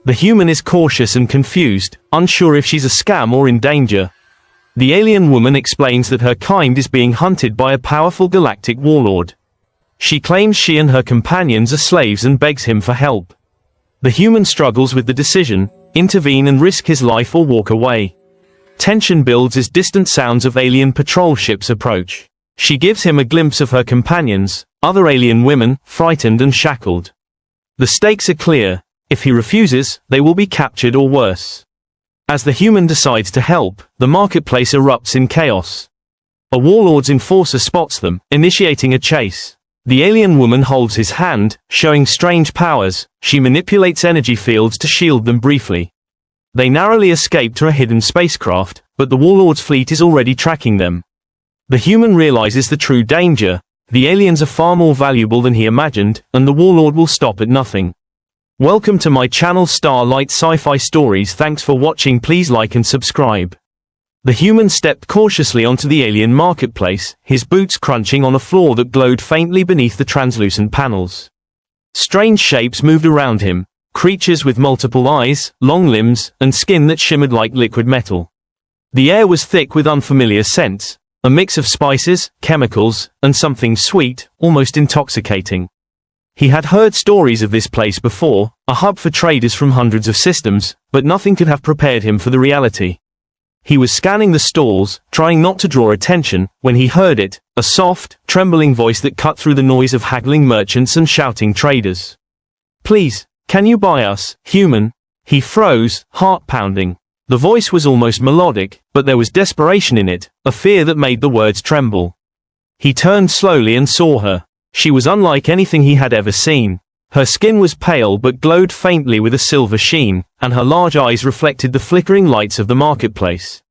The human is cautious and confused, unsure if she's a scam or in danger. The alien woman explains that her kind is being hunted by a powerful galactic warlord. She claims she and her companions are slaves and begs him for help. The human struggles with the decision: intervene and risk his life or walk away. Tension builds as distant sounds of alien patrol ships approach. She gives him a glimpse of her companions, other alien women, frightened and shackled. The stakes are clear: if he refuses, they will be captured or worse. As the human decides to help, the marketplace erupts in chaos. A warlord's enforcer spots them, initiating a chase. The alien woman holds his hand, showing strange powers. She manipulates energy fields to shield them briefly. They narrowly escape to a hidden spacecraft, but the warlord's fleet is already tracking them. The human realizes the true danger: the aliens are far more valuable than he imagined, and the warlord will stop at nothing. Welcome to my channel Starlight Sci-Fi Stories. Thanks for watching. Please like and subscribe. The human stepped cautiously onto the alien marketplace, his boots crunching on a floor that glowed faintly beneath the translucent panels. Strange shapes moved around him, creatures with multiple eyes, long limbs, and skin that shimmered like liquid metal. The air was thick with unfamiliar scents, a mix of spices, chemicals, and something sweet, almost intoxicating. He had heard stories of this place before, a hub for traders from hundreds of systems, but nothing could have prepared him for the reality. He was scanning the stalls, trying not to draw attention, when he heard it, a soft, trembling voice that cut through the noise of haggling merchants and shouting traders. "Please, can you buy us, human?" He froze, heart pounding. The voice was almost melodic, but there was desperation in it, a fear that made the words tremble. He turned slowly and saw her. She was unlike anything he had ever seen. Her skin was pale but glowed faintly with a silver sheen, and her large eyes reflected the flickering lights of the marketplace.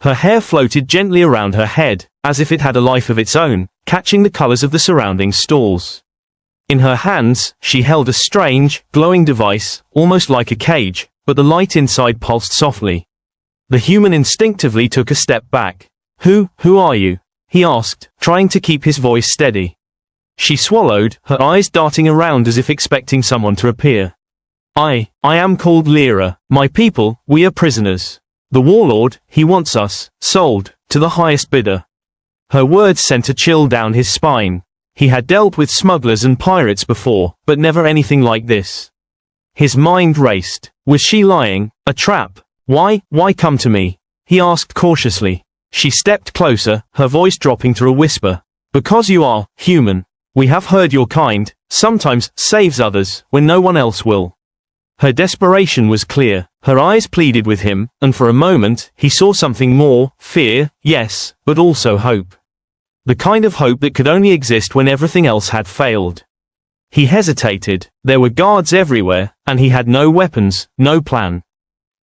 Her hair floated gently around her head, as if it had a life of its own, catching the colors of the surrounding stalls. In her hands, she held a strange, glowing device, almost like a cage, but the light inside pulsed softly. The human instinctively took a step back. Who are you?" he asked, trying to keep his voice steady. She swallowed, her eyes darting around as if expecting someone to appear. I am called Lyra. My people, we are prisoners. The warlord, he wants us, sold, to the highest bidder." Her words sent a chill down his spine. He had dealt with smugglers and pirates before, but never anything like this. His mind raced. Was she lying? A trap? Why come to me?" he asked cautiously. She stepped closer, her voice dropping to a whisper. "Because you are human. We have heard your kind sometimes saves others when no one else will." Her desperation was clear. Her eyes pleaded with him, and for a moment, he saw something more: fear, yes, but also hope. The kind of hope that could only exist when everything else had failed. He hesitated. There were guards everywhere, and he had no weapons, no plan.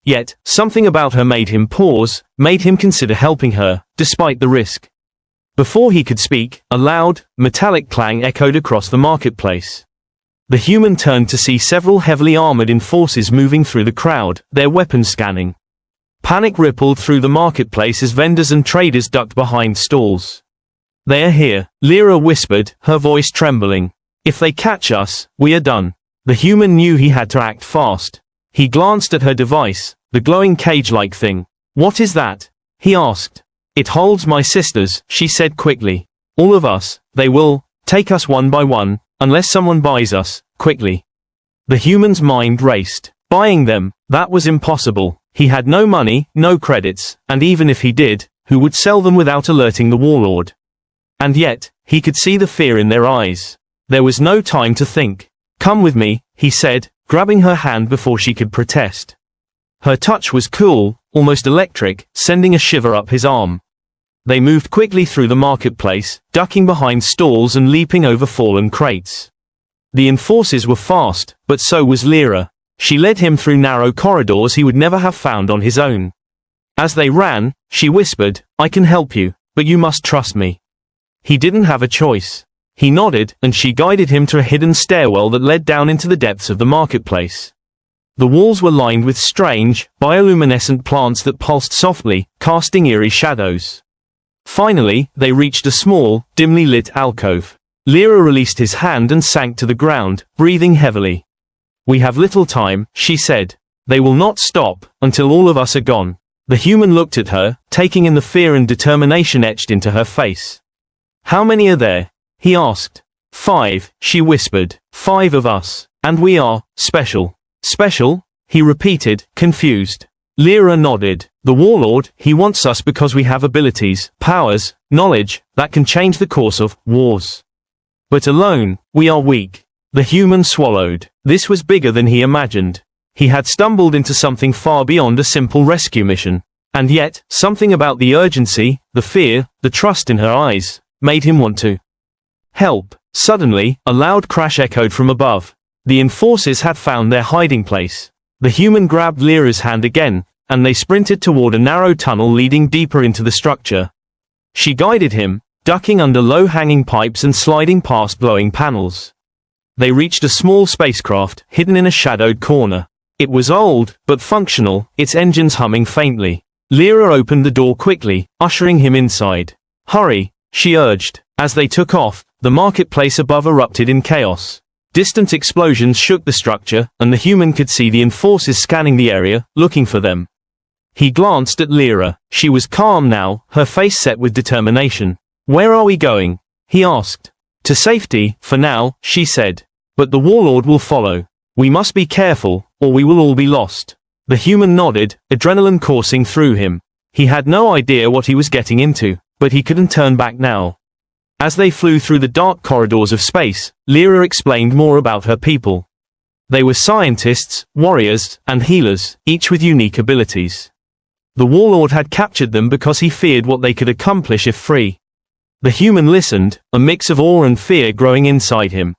Yet, something about her made him pause, made him consider helping her, despite the risk. Before he could speak, a loud, metallic clang echoed across the marketplace. The human turned to see several heavily armored enforcers moving through the crowd, their weapons scanning. Panic rippled through the marketplace as vendors and traders ducked behind stalls. "They are here," Lyra whispered, her voice trembling. "If they catch us, we are done." The human knew he had to act fast. He glanced at her device, the glowing cage-like thing. "What is that?" he asked. "It holds my sisters," she said quickly. "All of us. They will take us one by one, unless someone buys us, quickly." The human's mind raced. Buying them, that was impossible. He had no money, no credits, and even if he did, who would sell them without alerting the warlord? And yet, he could see the fear in their eyes. There was no time to think. "Come with me," he said, grabbing her hand before she could protest. Her touch was cool, almost electric, sending a shiver up his arm. They moved quickly through the marketplace, ducking behind stalls and leaping over fallen crates. The enforcers were fast, but so was Lyra. She led him through narrow corridors he would never have found on his own. As they ran, she whispered, "I can help you, but you must trust me." He didn't have a choice. He nodded, and she guided him to a hidden stairwell that led down into the depths of the marketplace. The walls were lined with strange, bioluminescent plants that pulsed softly, casting eerie shadows. Finally, they reached a small, dimly lit alcove. Lyra released his hand and sank to the ground, breathing heavily. "We have little time," she said. They will not stop, until all of us are gone. The human looked at her, taking in the fear and determination etched into her face. How many are there? He asked. 5, she whispered. 5 of us. And we are special. Special? He repeated, confused. Lyra nodded. The warlord, he wants us because we have abilities, powers, knowledge, that can change the course of wars. But alone, we are weak. The human swallowed. This was bigger than he imagined. He had stumbled into something far beyond a simple rescue mission. And yet, something about the urgency, the fear, the trust in her eyes, made him want to help. Suddenly, a loud crash echoed from above. The enforcers had found their hiding place. The human grabbed Lyra's hand again, and they sprinted toward a narrow tunnel leading deeper into the structure. She guided him, ducking under low-hanging pipes and sliding past glowing panels. They reached a small spacecraft, hidden in a shadowed corner. It was old, but functional, its engines humming faintly. Lyra opened the door quickly, ushering him inside. Hurry, she urged. As they took off, the marketplace above erupted in chaos. Distant explosions shook the structure, and the human could see the enforcers scanning the area, looking for them. He glanced at Lyra. She was calm now, her face set with determination. Where are we going? He asked. To safety, for now, she said. But the warlord will follow. We must be careful, or we will all be lost. The human nodded, adrenaline coursing through him. He had no idea what he was getting into, but he couldn't turn back now. As they flew through the dark corridors of space, Lyra explained more about her people. They were scientists, warriors, and healers, each with unique abilities. The warlord had captured them because he feared what they could accomplish if free. The human listened, a mix of awe and fear growing inside him.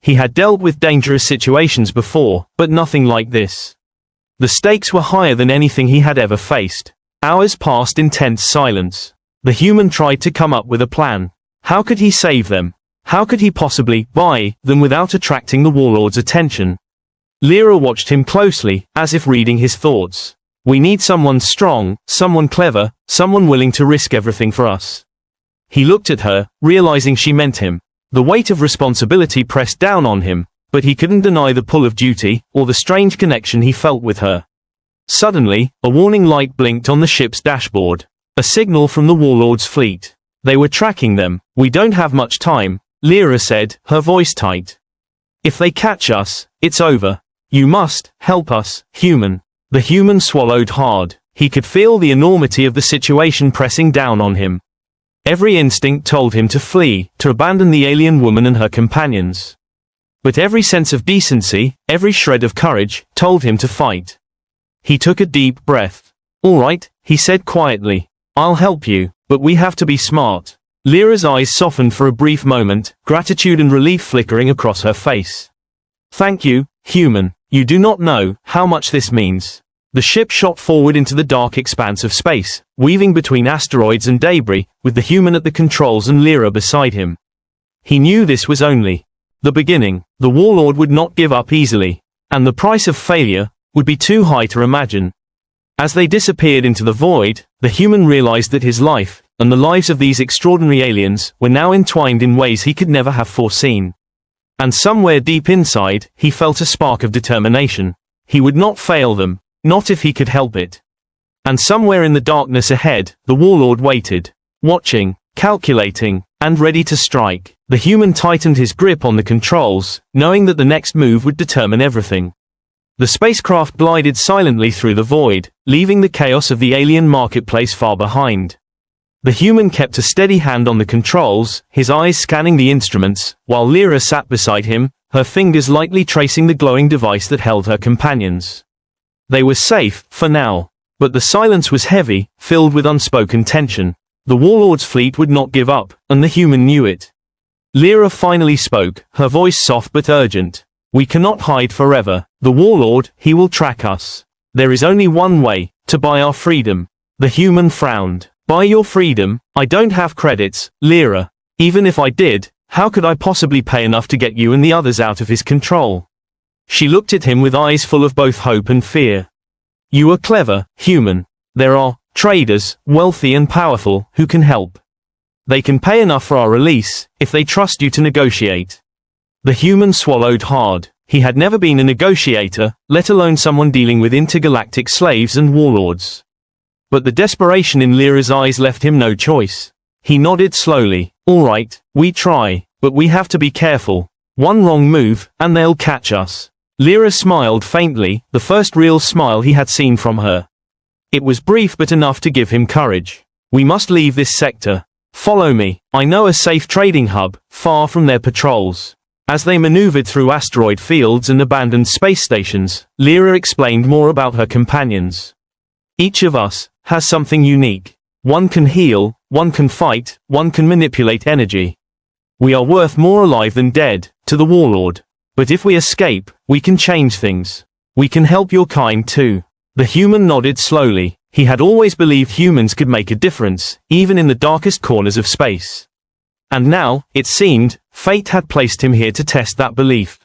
He had dealt with dangerous situations before, but nothing like this. The stakes were higher than anything he had ever faced. Hours passed in tense silence. The human tried to come up with a plan. How could he save them? How could he possibly buy them without attracting the warlord's attention? Lyra watched him closely, as if reading his thoughts. We need someone strong, someone clever, someone willing to risk everything for us. He looked at her, realizing she meant him. The weight of responsibility pressed down on him, but he couldn't deny the pull of duty, or the strange connection he felt with her. Suddenly, a warning light blinked on the ship's dashboard. A signal from the warlord's fleet. They were tracking them. We don't have much time, Lyra said, her voice tight. If they catch us, it's over. You must help us, human. The human swallowed hard. He could feel the enormity of the situation pressing down on him. Every instinct told him to flee, to abandon the alien woman and her companions. But every sense of decency, every shred of courage, told him to fight. He took a deep breath. All right, he said quietly. I'll help you, but we have to be smart. Lyra's eyes softened for a brief moment, gratitude and relief flickering across her face. Thank you, human. You do not know how much this means. The ship shot forward into the dark expanse of space, weaving between asteroids and debris, with the human at the controls and Lyra beside him. He knew this was only the beginning. The warlord would not give up easily, and the price of failure would be too high to imagine. As they disappeared into the void, the human realized that his life, and the lives of these extraordinary aliens, were now entwined in ways he could never have foreseen. And somewhere deep inside, he felt a spark of determination. He would not fail them, not if he could help it. And somewhere in the darkness ahead, the warlord waited, watching, calculating, and ready to strike. The human tightened his grip on the controls, knowing that the next move would determine everything. The spacecraft glided silently through the void, leaving the chaos of the alien marketplace far behind. The human kept a steady hand on the controls, his eyes scanning the instruments, while Lyra sat beside him, her fingers lightly tracing the glowing device that held her companions. They were safe, for now. But the silence was heavy, filled with unspoken tension. The warlord's fleet would not give up, and the human knew it. Lyra finally spoke, her voice soft but urgent. We cannot hide forever. The warlord, he will track us. There is only one way, to buy our freedom. The human frowned. Buy your freedom? I don't have credits, Lyra. Even if I did, how could I possibly pay enough to get you and the others out of his control? She looked at him with eyes full of both hope and fear. You are clever, human. There are traders, wealthy and powerful, who can help. They can pay enough for our release, if they trust you to negotiate. The human swallowed hard. He had never been a negotiator, let alone someone dealing with intergalactic slaves and warlords. But the desperation in Lyra's eyes left him no choice. He nodded slowly. All right, we try, but we have to be careful. One wrong move, and they'll catch us. Lyra smiled faintly, the first real smile he had seen from her. It was brief but enough to give him courage. We must leave this sector. Follow me. I know a safe trading hub, far from their patrols. As they maneuvered through asteroid fields and abandoned space stations, Lyra explained more about her companions. Each of us has something unique. One can heal, one can fight, one can manipulate energy. We are worth more alive than dead, to the warlord. But if we escape, we can change things. We can help your kind too. The human nodded slowly. He had always believed humans could make a difference, even in the darkest corners of space. And now, it seemed, fate had placed him here to test that belief.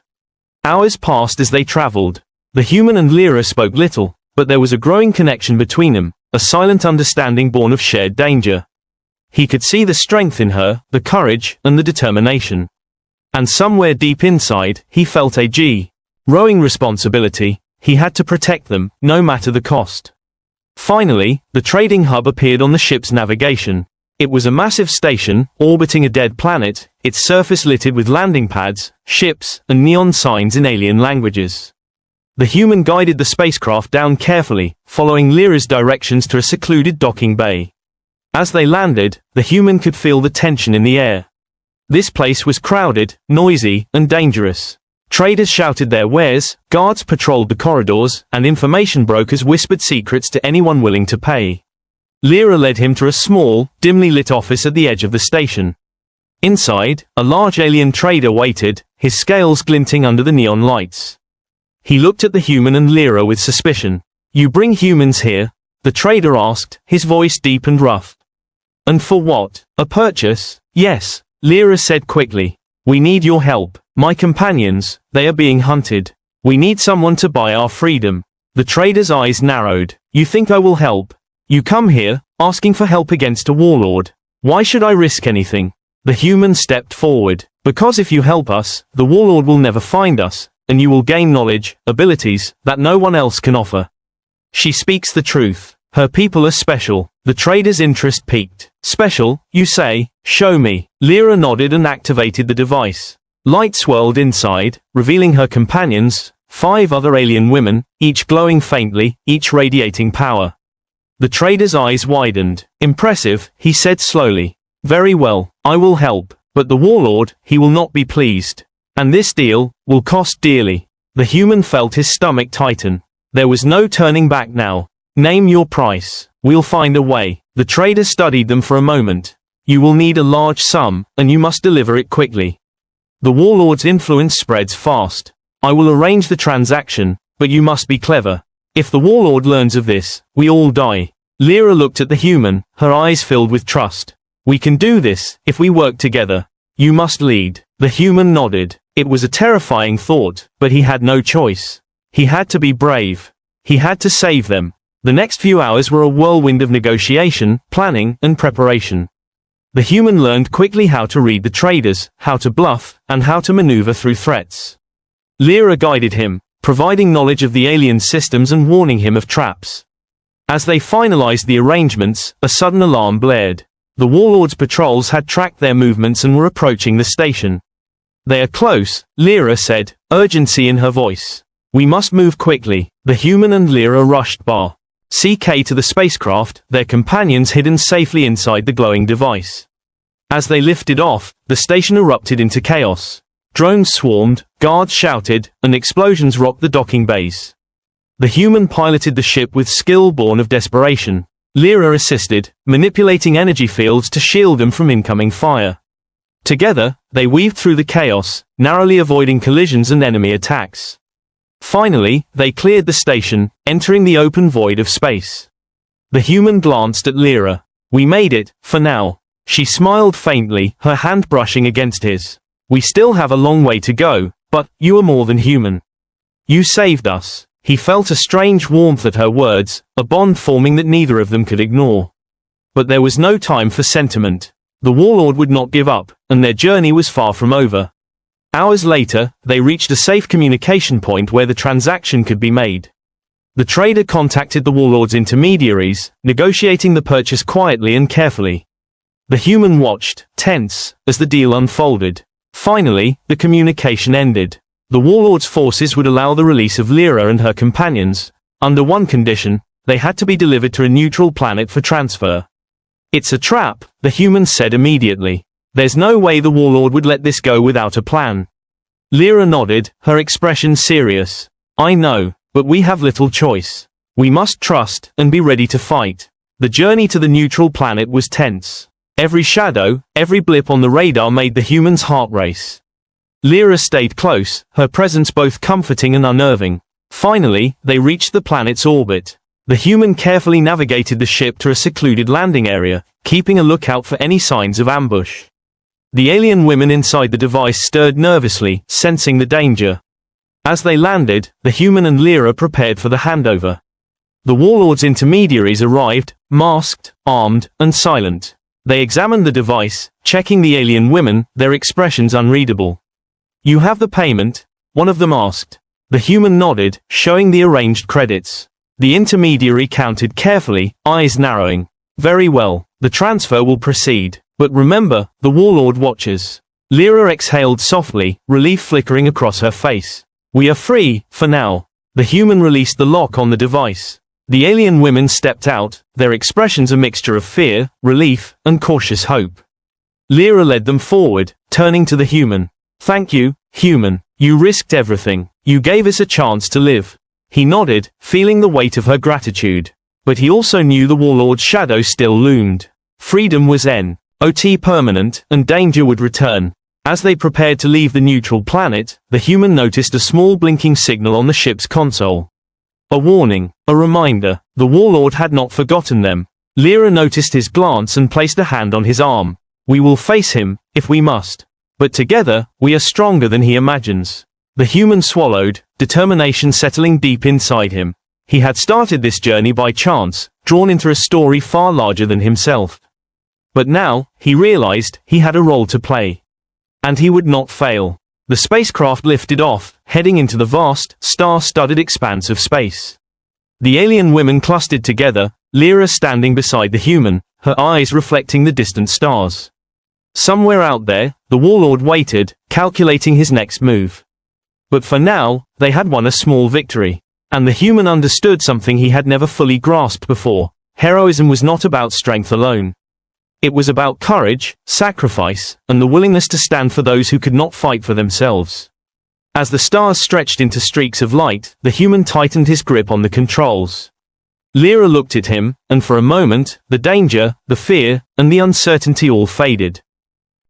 Hours passed as they traveled. The human and Lyra spoke little, but there was a growing connection between them, a silent understanding born of shared danger. He could see the strength in her, the courage, and the determination. And somewhere deep inside, he felt a growing responsibility. He had to protect them, no matter the cost. Finally, the trading hub appeared on the ship's navigation. It was a massive station, orbiting a dead planet, its surface littered with landing pads, ships, and neon signs in alien languages. The human guided the spacecraft down carefully, following Lyra's directions to a secluded docking bay. As they landed, the human could feel the tension in the air. This place was crowded, noisy, and dangerous. Traders shouted their wares, guards patrolled the corridors, and information brokers whispered secrets to anyone willing to pay. Lyra led him to a small, dimly lit office at the edge of the station. Inside, a large alien trader waited, his scales glinting under the neon lights. He looked at the human and Lyra with suspicion. "You bring humans here?" the trader asked, his voice deep and rough. "And for what? A purchase?" "Yes," Lyra said quickly. "We need your help. My companions, they are being hunted. We need someone to buy our freedom." The trader's eyes narrowed. "You think I will help? You come here, asking for help against a warlord. Why should I risk anything?" The human stepped forward. "Because if you help us, the warlord will never find us, and you will gain knowledge, abilities, that no one else can offer." She speaks the truth. Her people are special. The trader's interest peaked. "Special, you say? Show me." Lyra nodded and activated the device. Light swirled inside, revealing her companions, 5 other alien women, each glowing faintly, each radiating power. The trader's eyes widened. "Impressive," he said slowly. "Very well, I will help, but the warlord, he will not be pleased. And this deal will cost dearly." The human felt his stomach tighten. There was no turning back now. "Name your price. We'll find a way." The trader studied them for a moment. "You will need a large sum, and you must deliver it quickly. The warlord's influence spreads fast. I will arrange the transaction, but you must be clever. If the warlord learns of this, we all die." Lyra looked at the human, her eyes filled with trust. "We can do this, if we work together. You must lead." The human nodded. It was a terrifying thought, but he had no choice. He had to be brave. He had to save them. The next few hours were a whirlwind of negotiation, planning, and preparation. The human learned quickly how to read the traders, how to bluff, and how to maneuver through threats. Lyra guided him, providing knowledge of the alien systems and warning him of traps. As they finalized the arrangements, a sudden alarm blared. The warlord's patrols had tracked their movements and were approaching the station. "They are close," Lyra said, urgency in her voice. "We must move quickly." The human and Lyra rushed CK to the spacecraft, their companions hidden safely inside the glowing device. As they lifted off, the station erupted into chaos. Drones swarmed, guards shouted, and explosions rocked the docking bays. The human piloted the ship with skill born of desperation. Lyra assisted, manipulating energy fields to shield them from incoming fire. Together, they weaved through the chaos, narrowly avoiding collisions and enemy attacks. Finally, they cleared the station, entering the open void of space. The human glanced at Lyra. "We made it, for now." She smiled faintly, her hand brushing against his. "We still have a long way to go, but you are more than human. You saved us." He felt a strange warmth at her words, a bond forming that neither of them could ignore. But there was no time for sentiment. The warlord would not give up, and their journey was far from over. Hours later, they reached a safe communication point where the transaction could be made. The trader contacted the warlord's intermediaries, negotiating the purchase quietly and carefully. The human watched, tense, as the deal unfolded. Finally, the communication ended. The warlord's forces would allow the release of Lyra and her companions. Under one condition, they had to be delivered to a neutral planet for transfer. "It's a trap," the humans said immediately. "There's no way the warlord would let this go without a plan." Lyra nodded, her expression serious. "I know, but we have little choice. We must trust, and be ready to fight." The journey to the neutral planet was tense. Every shadow, every blip on the radar made the human's heart race. Lyra stayed close, her presence both comforting and unnerving. Finally, they reached the planet's orbit. The human carefully navigated the ship to a secluded landing area, keeping a lookout for any signs of ambush. The alien women inside the device stirred nervously, sensing the danger. As they landed, the human and Lyra prepared for the handover. The warlord's intermediaries arrived, masked, armed, and silent. They examined the device, checking the alien women, their expressions unreadable. "You have the payment?" one of them asked. The human nodded, showing the arranged credits. The intermediary counted carefully, eyes narrowing. "Very well, the transfer will proceed. But remember, the warlord watches." Lyra exhaled softly, relief flickering across her face. "We are free, for now." The human released the lock on the device. The alien women stepped out, their expressions a mixture of fear, relief, and cautious hope. Lyra led them forward, turning to the human. "Thank you, human. You risked everything. You gave us a chance to live." He nodded, feeling the weight of her gratitude. But he also knew the warlord's shadow still loomed. Freedom was not permanent, and danger would return. As they prepared to leave the neutral planet, the human noticed a small blinking signal on the ship's console. A warning, a reminder. The warlord had not forgotten them. Lyra noticed his glance and placed a hand on his arm. "We will face him, if we must. But together, we are stronger than he imagines." The human swallowed, determination settling deep inside him. He had started this journey by chance, drawn into a story far larger than himself. But now, he realized, he had a role to play. And he would not fail. The spacecraft lifted off, heading into the vast, star-studded expanse of space. The alien women clustered together, Lyra standing beside the human, her eyes reflecting the distant stars. Somewhere out there, the warlord waited, calculating his next move. But for now, they had won a small victory. And the human understood something he had never fully grasped before. Heroism was not about strength alone. It was about courage, sacrifice, and the willingness to stand for those who could not fight for themselves. As the stars stretched into streaks of light, the human tightened his grip on the controls. Lyra looked at him, and for a moment, the danger, the fear, and the uncertainty all faded.